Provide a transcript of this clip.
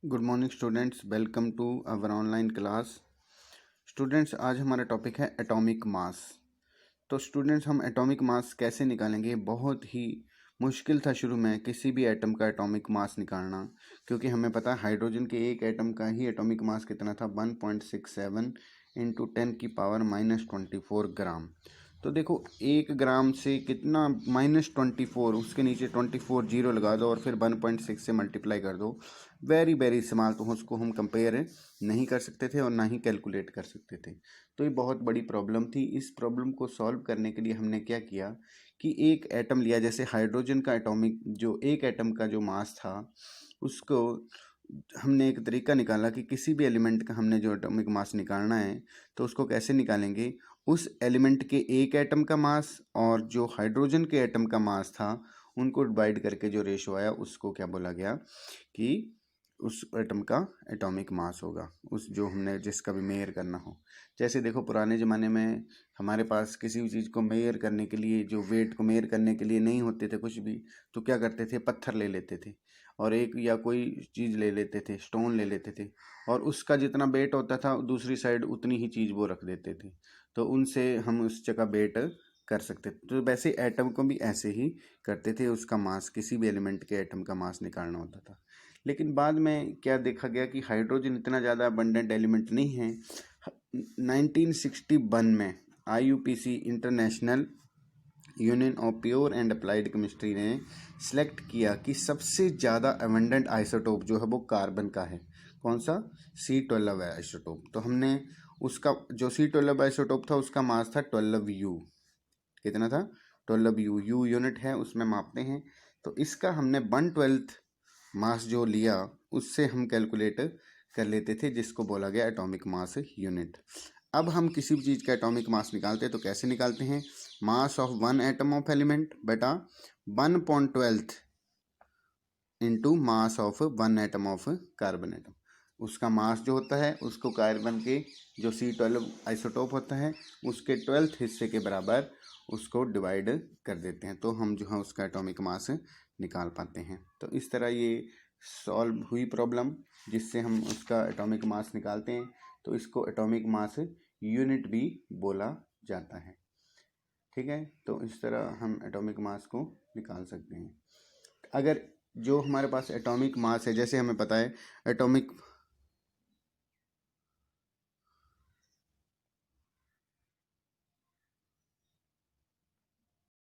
Good morning students, welcome to our online class. Students, आज हमारा topic है atomic mass. तो स्टूडेंट्स, हम एटॉमिक मास कैसे निकालेंगे? बहुत ही मुश्किल था शुरू में किसी भी एटम का एटॉमिक मास निकालना, क्योंकि हमें पता है हाइड्रोजन के एक एटम का ही एटॉमिक मास कितना था, 1.67 इंटू 10⁻24 ग्राम। तो देखो, 1 ग्राम से कितना -24, उसके नीचे 24 जीरो लगा दो और फिर 1.6 से मल्टीप्लाई कर दो। वेरी वेरी स्मॉल, तो उसको हम कंपेयर नहीं कर सकते थे और ना ही कैलकुलेट कर सकते थे। तो ये बहुत बड़ी प्रॉब्लम थी। इस प्रॉब्लम को सॉल्व करने के लिए हमने क्या किया कि एक एटम लिया, जैसे हाइड्रोजन का एटॉमिक जो एक एटम का जो मास था, उसको हमने एक तरीका निकाला कि किसी भी एलिमेंट का हमने जो एटॉमिक मास निकालना है तो उसको कैसे निकालेंगे। उस एलिमेंट के एक एटम का मास और जो हाइड्रोजन के एटम का मास था, उनको डिवाइड करके जो रेशो आया उसको क्या बोला गया कि उस एटम का एटॉमिक मास होगा, उस जो हमने जिसका भी मेयर करना हो। जैसे देखो, पुराने ज़माने में हमारे पास किसी भी चीज़ को मेयर करने के लिए, जो वेट को मेयर करने के लिए नहीं होते थे कुछ भी, तो क्या करते थे, पत्थर ले लेते थे और एक या कोई चीज़ ले लेते थे, स्टोन ले लेते थे, और उसका जितना वेट होता था दूसरी साइड उतनी ही चीज़ वो रख देते थे, तो उनसे हम उस जगह वेट कर सकते थे। तो वैसे एटम को भी ऐसे ही करते थे, उसका मास, किसी भी एलिमेंट के एटम का मास निकालना होता था। लेकिन बाद में क्या देखा गया कि हाइड्रोजन इतना ज़्यादा अबंडेंट एलिमेंट नहीं है। 1961 में IUPAC international union of pure and applied chemistry ने सिलेक्ट किया कि सबसे ज़्यादा अबंडेंट आइसोटोप जो है वो कार्बन का है। कौन सा? C12 isotope. तो हमने उसका जो C12 आइसोटोप था उसका मास था 12U। कितना था? 12U। यू यूनिट है, उसमें मापते हैं। तो इसका हमने 1/12 मास जो लिया उससे हम कैलकुलेट कर लेते थे, जिसको बोला गया एटॉमिक मास यूनिट। अब हम किसी भी चीज़ का एटॉमिक मास निकालते हैं तो कैसे निकालते हैं? Mass of one atom of element बेटा 1/12 into mass of one atom of carbon atom. उसका मास जो होता है उसको कार्बन के जो C12 आइसोटोप होता है उसके 12th हिस्से के बराबर उसको डिवाइड कर देते हैं, तो हम जो है उसका एटॉमिक मास निकाल पाते हैं। तो इस तरह ये सॉल्व हुई प्रॉब्लम, जिससे हम उसका एटॉमिक मास निकालते हैं। तो इसको एटॉमिक मास यूनिट भी बोला जाता है। ठीक है, तो इस तरह हम एटॉमिक मास को निकाल सकते हैं। अगर जो हमारे पास एटॉमिक मास है, जैसे हमें पता है एटॉमिक